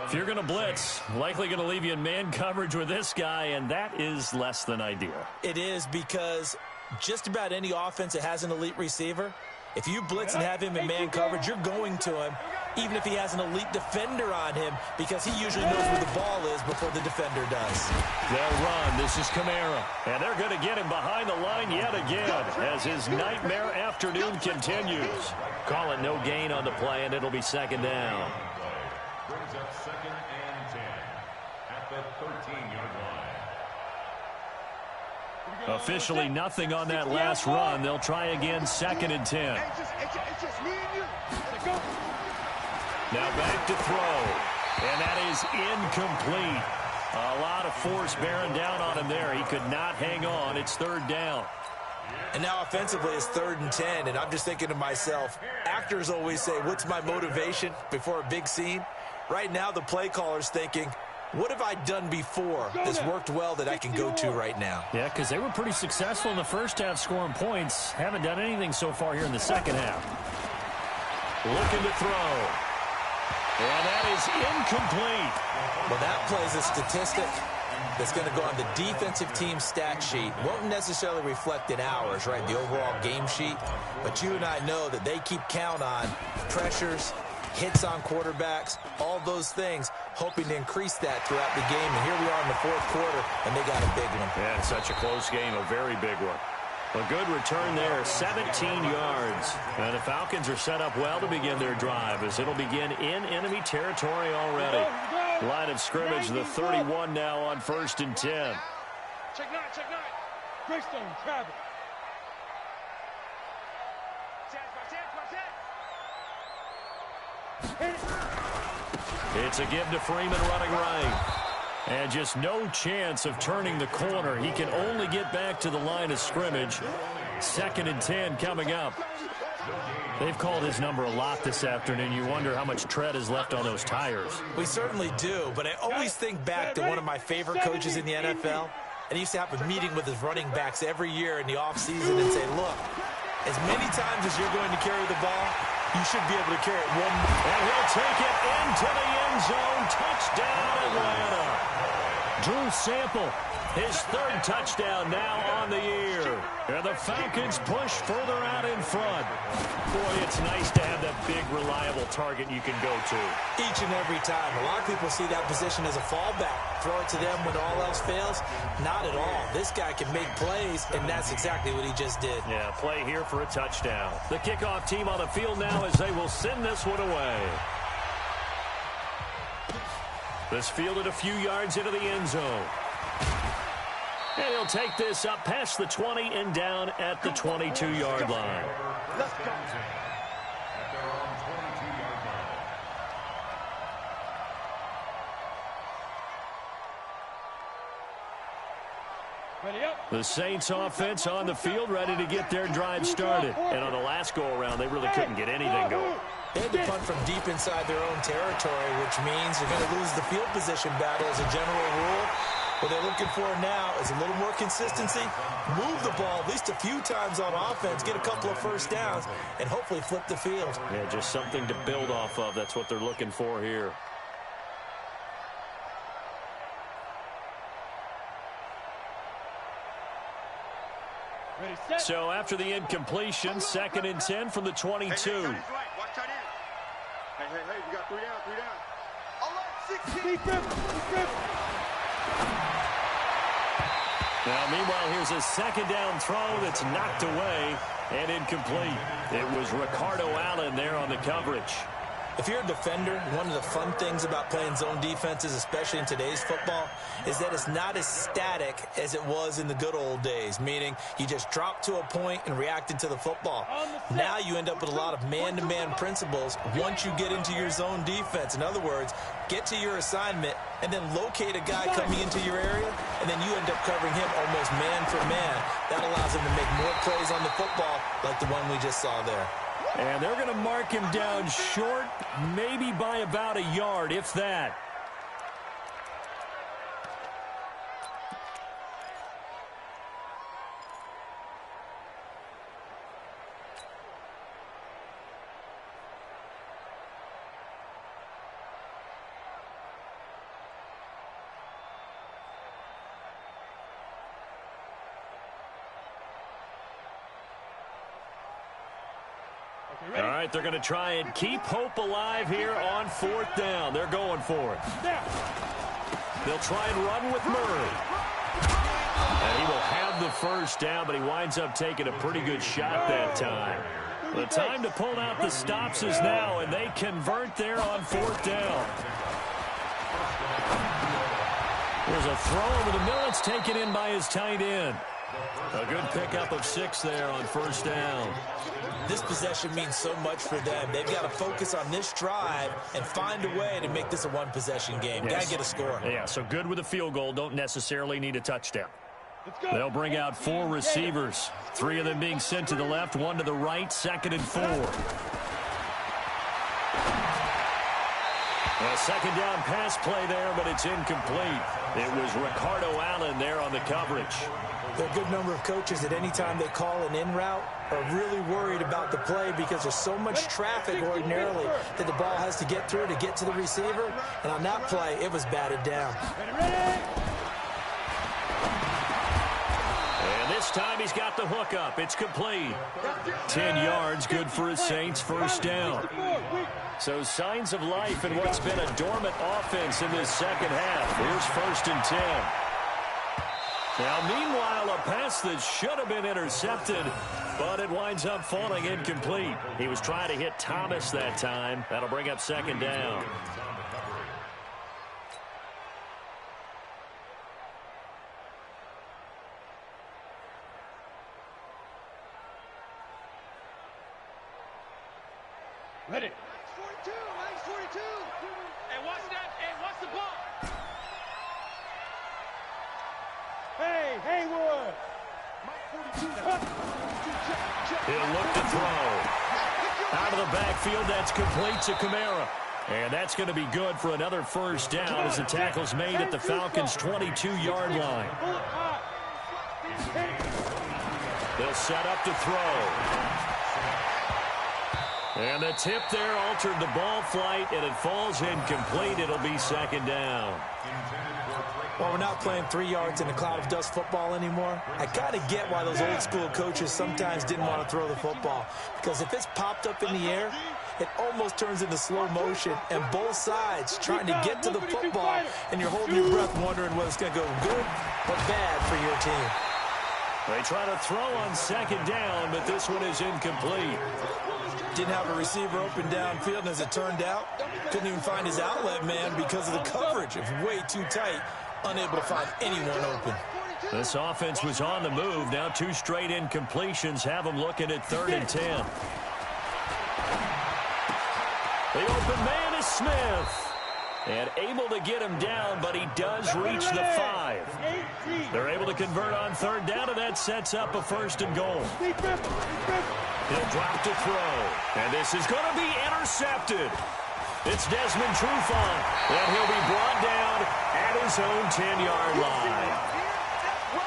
Speaker 1: If you're going to blitz, likely going to leave you in man coverage with this guy, and that is less than ideal.
Speaker 5: It is because just about any offense that has an elite receiver, if you blitz and have him in man coverage, you're going to him, even if he has an elite defender on him, because he usually knows where the ball is before the defender does.
Speaker 1: They'll run. This is Kamara. And they're going to get him behind the line yet again as his nightmare afternoon continues. Call it no gain on the play, and it'll be 2nd down.
Speaker 3: Brings up 2nd and 10 at the 13-yard line.
Speaker 1: Officially nothing on that last run. They'll try again 2nd and 10.
Speaker 4: It's just me and you. Let's go.
Speaker 1: Now back to throw. And that is incomplete. A lot of force bearing down on him there. He could not hang on. It's 3rd down.
Speaker 5: And now offensively it's 3rd and 10. And I'm just thinking to myself, actors always say, what's my motivation before a big scene? Right now the play caller's thinking, what have I done before that's worked well that I can go to right now?
Speaker 1: Yeah, because they were pretty successful in the first half scoring points. Haven't done anything so far here in the second half. Looking to throw. And that is incomplete.
Speaker 5: Well, that plays a statistic that's going to go on the defensive team stat sheet. Won't necessarily reflect in ours, right, the overall game sheet. But you and I know that they keep count on pressures, hits on quarterbacks, all those things, hoping to increase that throughout the game. And here we are in the 4th quarter, and they got a big one.
Speaker 1: Yeah, it's such a close game, a very big one. A good return there, 17 yards. And the Falcons are set up well to begin their drive as it'll begin in enemy territory already. Line of scrimmage, the 31 now on 1st and 10.
Speaker 4: Check 9, check 9. Greystone, travel.
Speaker 1: It's a give to Freeman running right. And just no chance of turning the corner. He can only get back to the line of scrimmage. 2nd and 10 coming up. They've called his number a lot this afternoon. You wonder how much tread is left on those tires.
Speaker 5: We certainly do, but I always think back to one of my favorite coaches in the NFL. And he used to have a meeting with his running backs every year in the offseason and say, look, As many times as you're going to carry the ball, you should be able to carry it one more.
Speaker 1: And he'll take it into the end zone. Touchdown, Atlanta. Drew Sample, his third touchdown now on the year. And the Falcons push further out in front. Boy, it's nice to have that big, reliable target you can go to.
Speaker 5: Each and every time. A lot of people see that position as a fallback. Throw it to them when all else fails. Not at all. This guy can make plays, and that's exactly what he just did.
Speaker 1: Yeah, play here for a touchdown. The kickoff team on the field now as they will send this one away. This fielded a few yards into the end zone. And he'll take this up past the 20 and down at the 22-yard line.
Speaker 3: Let's go. At their own 22-yard line.
Speaker 1: The Saints offense on the field ready to get their drive started. And on the last go-around, they really couldn't get anything going.
Speaker 5: They had to punt from deep inside their own territory, which means you're going to lose the field position battle as a general rule. What they're looking for now is a little more consistency, move the ball at least a few times on offense, get a couple of first downs, and hopefully flip the field.
Speaker 1: Yeah, just something to build off of. That's what they're looking for here. So after the incompletion, 2nd and 10 from the 22.
Speaker 4: Watch out in. Hey, we got 3 down.
Speaker 1: Now, meanwhile, here's a 2nd down throw that's knocked away and incomplete. It was Ricardo Allen there on the coverage.
Speaker 5: If you're a defender, one of the fun things about playing zone defenses, especially in today's football, is that it's not as static as it was in the good old days, meaning you just drop to a point and react into the football. Now you end up with a lot of man-to-man principles once you get into your zone defense. In other words, get to your assignment and then locate a guy coming into your area, and then you end up covering him almost man for man. That allows him to make more plays on the football like the one we just saw there.
Speaker 1: And they're going to mark him down short, maybe by about a yard, if that. All right, they're going to try and keep hope alive here on 4th down. They're going for it. They'll try and run with Murray. And he will have the first down, but he winds up taking a pretty good shot that time. The time to pull out the stops is now, and they convert there on 4th down. There's a throw over the middle. It's taken in by his tight end. A good pickup of 6 there on 1st down.
Speaker 5: This possession means so much for them. They've got to focus on this drive and find a way to make this a one-possession game.
Speaker 1: Yes.
Speaker 5: Got to get a score.
Speaker 1: Yeah, so good with a field goal. Don't necessarily need a touchdown. They'll bring out 4 receivers. 3 of them being sent to the left, 1 to the right, 2nd and 4. A 2nd down pass play there, but it's incomplete. It was Ricardo Allen there on the coverage.
Speaker 5: There are a good number of coaches at any time they call an in route are really worried about the play because there's so much traffic ordinarily that the ball has to get through to get to the receiver. And on that play, it was batted down.
Speaker 1: And this time he's got the hook up. It's complete. 10 yards, good for his Saints, 1st down. So signs of life in what's been a dormant offense in this 2nd half. Here's 1st and 10. Now, meanwhile, a pass that should have been intercepted, but it winds up falling incomplete. He was trying to hit Thomas that time. That'll bring up 2nd down.
Speaker 4: Ready. 42, Mike's 42. Hey, watch that. Hey, watch the ball. Hey, Haywood. Mike 42.
Speaker 1: He'll look to throw. Out of the backfield, that's complete to Kamara. And that's going to be good for another 1st down as the tackle's made at the Falcons' 22-yard line. They'll set up to throw. And the tip there altered the ball flight, and it falls incomplete. It'll be second down.
Speaker 5: Well, we're not playing 3 yards in a cloud of dust football anymore. I kind of get why those old school coaches sometimes didn't want to throw the football. Because if it's popped up in the air, it almost turns into slow motion. And both sides trying to get to the football, and you're holding your breath wondering whether it's going to go good or bad for your team.
Speaker 1: They try to throw on second down, but this one is incomplete.
Speaker 5: Didn't have a receiver open downfield, and as it turned out, couldn't even find his outlet man because of the coverage. It was way too tight, unable to find anyone open.
Speaker 1: This offense was on the move. Now 2 straight incompletions have them looking at 3rd and 10. The open man is Smith. And able to get him down, but he does reach the 5. They're able to convert on 3rd down, and that sets up a 1st and goal. He'll drop to throw. And this is going to be intercepted. It's Desmond Trufant, and he'll be brought down at his own 10-yard line.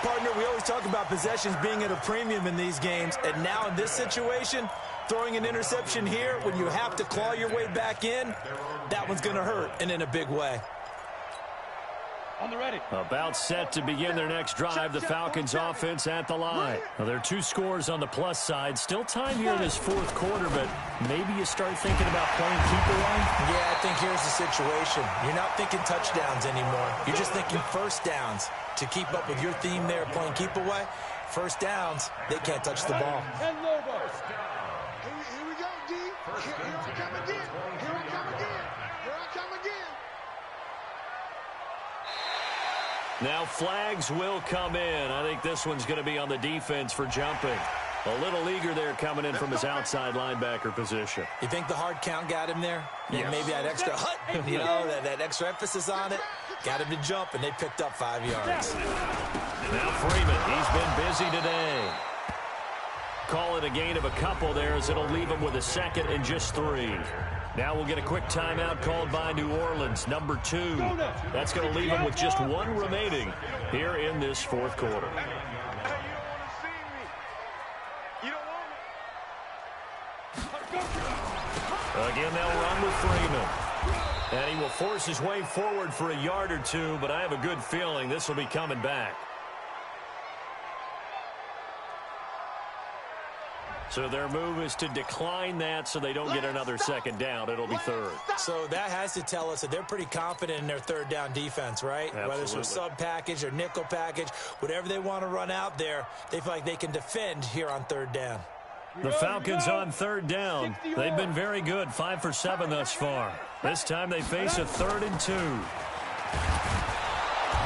Speaker 5: Partner, we always talk about possessions being at a premium in these games, and now in this situation, throwing an interception here when you have to claw your way back in, that one's going to hurt, and in a big way.
Speaker 4: On the ready.
Speaker 1: About set to begin their next drive, the Falcons offense at the line. Now, there are 2 scores on the plus side. Still time here in this 4th quarter, but maybe you start thinking about playing keeper line?
Speaker 5: Yeah, I think here's the situation. You're not thinking touchdowns anymore. You're just thinking 1st downs. To keep up with your theme there, playing keep away, 1st downs, they can't touch the ball.
Speaker 4: Here we go, D. Here I come again. Here I come again. Here I come again.
Speaker 1: Now flags will come in. I think this one's going to be on the defense for jumping. A little eager there coming in from his outside linebacker position.
Speaker 5: You think the hard count got him there? Yeah, maybe that extra hut, you know, that extra emphasis on it. Got him to jump, and they picked up 5 yards.
Speaker 1: Now Freeman, he's been busy today. Call it a gain of a couple there as it'll leave him with a 2nd and just 3. Now we'll get a quick timeout called by New Orleans, number 2. That's going to leave him with just 1 remaining here in this 4th quarter. Again, they'll run with Freeman. And he will force his way forward for a yard or 2, but I have a good feeling this will be coming back. So their move is to decline that so they don't get another 2nd down. It'll be 3rd.
Speaker 5: So that has to tell us that they're pretty confident in their 3rd down defense, right?
Speaker 1: Absolutely.
Speaker 5: Whether it's a sub package or nickel package, whatever they want to run out there, they feel like they can defend here on 3rd down.
Speaker 1: The Falcons on 3rd down. They've been very good, 5 for 7 thus far. This time they face a 3rd and 2.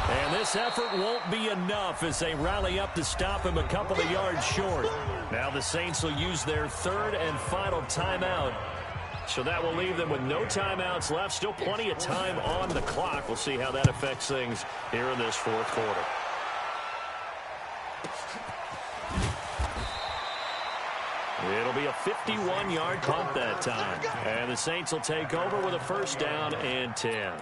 Speaker 1: And this effort won't be enough as they rally up to stop him a couple of yards short. Now the Saints will use their 3rd and final timeout. So that will leave them with no timeouts left. Still plenty of time on the clock. We'll see how that affects things here in this 4th quarter. It'll be a 51-yard punt that time. And the Saints will take over with a 1st down and 10.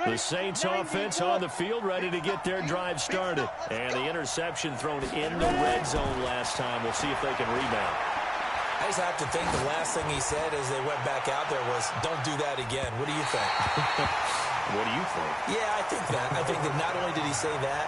Speaker 1: The Saints offense on the field ready to get their drive started. And the interception thrown in the red zone last time. We'll see if they can rebound.
Speaker 5: I just have to think the last thing he said as they went back out there was, don't do that again. What do you think?
Speaker 1: What do you think?
Speaker 5: Yeah, I think that. I think that not only did he say that,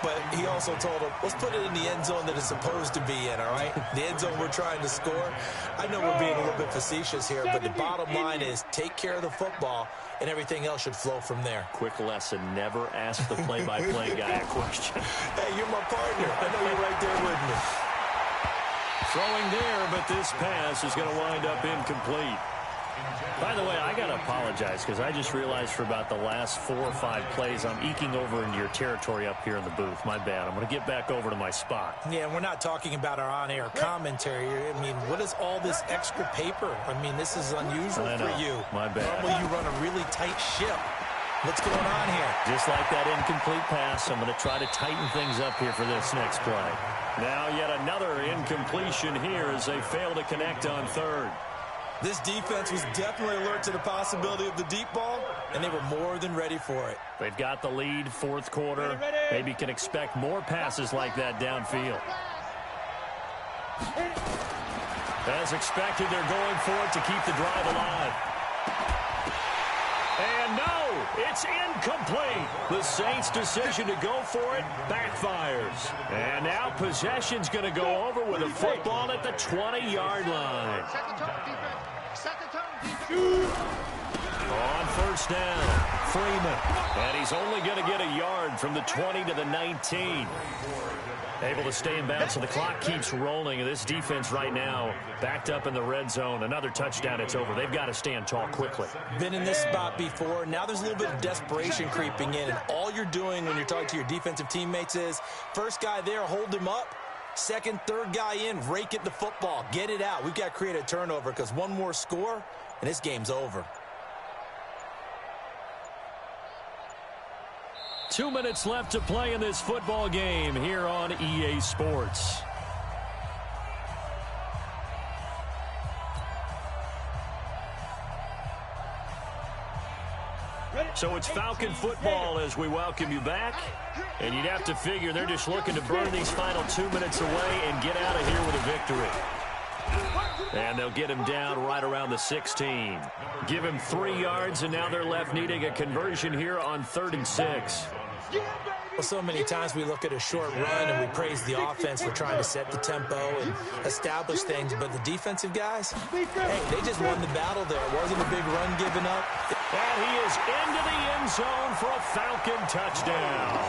Speaker 5: but he also told him, let's put it in the end zone that it's supposed to be in, all right? The end zone we're trying to score. I know we're being a little bit facetious here, but the bottom line is take care of the football, and everything else should flow from there.
Speaker 1: Quick lesson, never ask the play-by-play guy a question.
Speaker 5: Hey, you're my partner. I know you're right there with me.
Speaker 1: Throwing there, but this pass is going to wind up incomplete. By the way, I got to apologize because I just realized for about the last 4 or 5 plays, I'm eking over into your territory up here in the booth. My bad. I'm going to get back over to my spot.
Speaker 5: Yeah, we're not talking about our on-air commentary. I mean, what is all this extra paper? I mean, this is unusual for you.
Speaker 1: My bad.
Speaker 5: Normally you run a really tight ship. What's going on here?
Speaker 1: Just like that incomplete pass, I'm going to try to tighten things up here for this next play. Now yet another incompletion here as they fail to connect on 3rd.
Speaker 5: This defense was definitely alert to the possibility of the deep ball, and they were more than ready for it.
Speaker 1: They've got the lead, fourth quarter. Maybe can expect more passes like that downfield. As expected, they're going for it to keep the drive alive. And no, it's incomplete. The Saints' decision to go for it backfires. And now possession's going to go over with a football at the 20-yard line. On first down, Freeman. And he's only going to get a yard from the 20 to the 19. Able to stay in bounds, so the clock keeps rolling. And this defense right now backed up in the red zone. Another touchdown, it's over. They've got to stand tall quickly.
Speaker 5: Been in this spot before. Now there's a little bit of desperation creeping in. And all you're doing when you're talking to your defensive teammates is, first guy there, hold him up. Second, third guy in, rake at the football. Get it out. We've got to create a turnover because one more score, and this game's over.
Speaker 1: 2 minutes left to play in this football game here on EA Sports. So it's Falcon football as we welcome you back. And you'd have to figure they're just looking to burn these final 2 minutes away and get out of here with a victory. And they'll get him down right around the 16. Give him 3 yards, and now they're left needing a conversion here on 3rd and 6.
Speaker 5: Well, so many times we look at a short run and we praise the offense for trying to set the tempo and establish things, but the defensive guys, hey, they just won the battle there. It wasn't a big run given up.
Speaker 1: And he is into the end zone for a Falcon touchdown.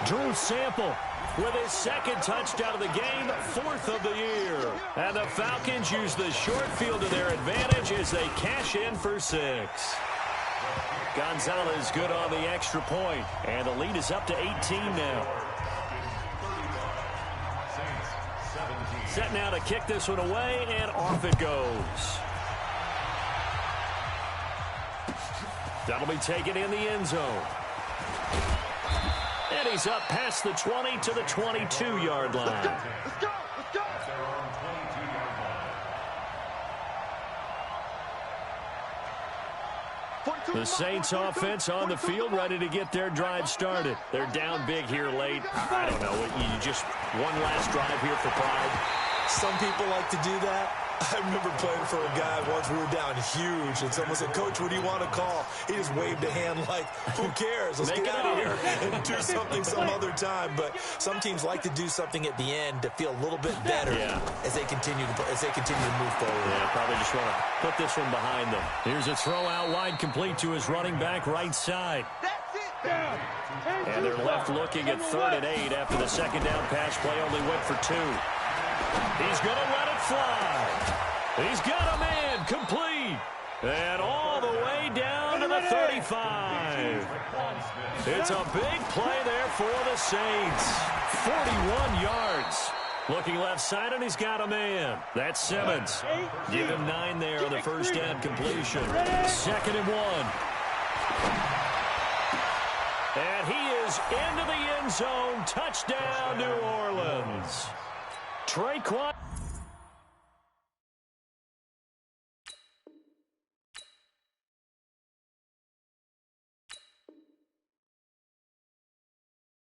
Speaker 1: Drew Sample with his second touchdown of the game, 4th of the year. And the Falcons use the short field to their advantage as they cash in for 6. Gonzalez good on the extra point, and the lead is up to 18 now. Set now to kick this one away, and off it goes. That'll be taken in the end zone. And he's up past the 20 to the 22-yard line.
Speaker 4: Let's go!
Speaker 1: The Saints offense on the field, ready to get their drive started. They're down big here late. I don't know. You just one last drive here for pride.
Speaker 5: Some people like to do that. I remember playing for a guy once. We were down huge, and someone said, "Coach, what do you want to call?" He just waved a hand like, "Who cares? Let's get out of here and do something some other time." But some teams like to do something at the end to feel a little bit better as they continue to move forward.
Speaker 1: Yeah, probably just want to put this one behind them. Here's a throw out wide, complete to his running back right side. And they're left looking at 3rd and 8 after the second down pass play only went for 2. He's going to let it fly. He's got a man complete. And all the way down to the 35. It's a big play there for the Saints. 41 yards. Looking left side, and he's got a man. That's Simmons. Give him 9 there on the first down completion. 2nd and 1. And he is into the end zone. Touchdown, New Orleans. Traquan.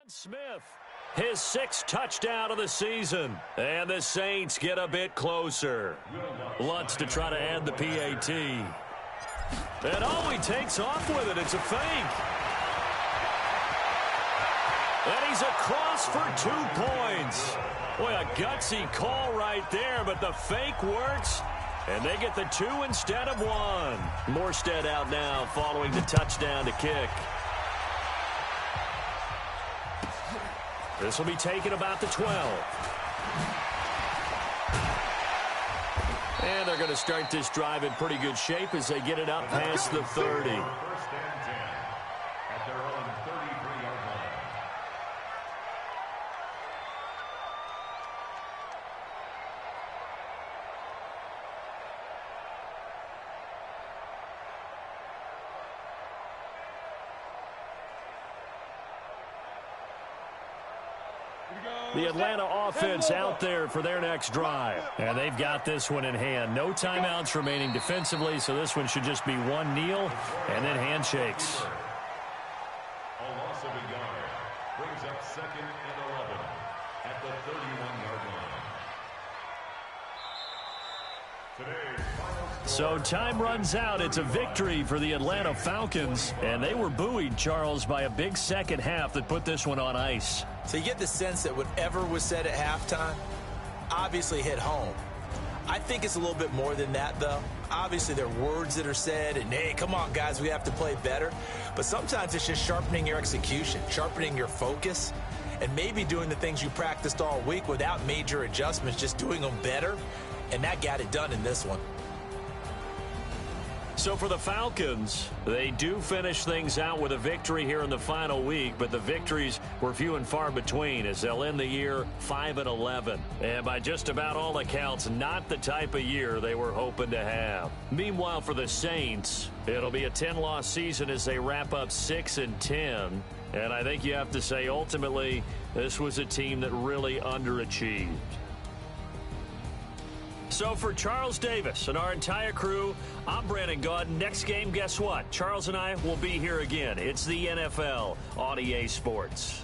Speaker 1: Smith, his 6th touchdown of the season. And the Saints get a bit closer. Lutz to try to add the PAT. And he takes off with it. It's a fake. And he's across for 2 points. Boy, a gutsy call right there, but the fake works. And they get the 2 instead of 1. Morstead out now following the touchdown to kick. This will be taken about the 12. And they're going to start this drive in pretty good shape as they get it up past the 30.
Speaker 4: Here we go.
Speaker 1: The Atlanta offense out there for their next drive. And they've got this one in hand. No timeouts remaining defensively, so this one should just be one kneel and then handshakes.
Speaker 3: A loss of a yard brings up 2nd and 11 at the 31-yard line. Today's final
Speaker 1: So time runs out. It's a victory for the Atlanta Falcons. And they were buoyed, Charles, by a big second half that put this one on ice.
Speaker 5: So you get the sense that whatever was said at halftime obviously hit home. I think it's a little bit more than that, though. Obviously, there are words that are said, and, hey, come on, guys, we have to play better. But sometimes it's just sharpening your execution, sharpening your focus, and maybe doing the things you practiced all week without major adjustments, just doing them better. And that got it done in this one.
Speaker 1: So for the Falcons, they do finish things out with a victory here in the final week, but the victories were few and far between as they'll end the year 5-11. And by just about all accounts, not the type of year they were hoping to have. Meanwhile, for the Saints, it'll be a 10-loss season as they wrap up 6-10. And I think you have to say, ultimately, this was a team that really underachieved. So for Charles Davis and our entire crew, I'm Brandon Gaudin. Next game, guess what? Charles and I will be here again. It's the NFL on EA Sports.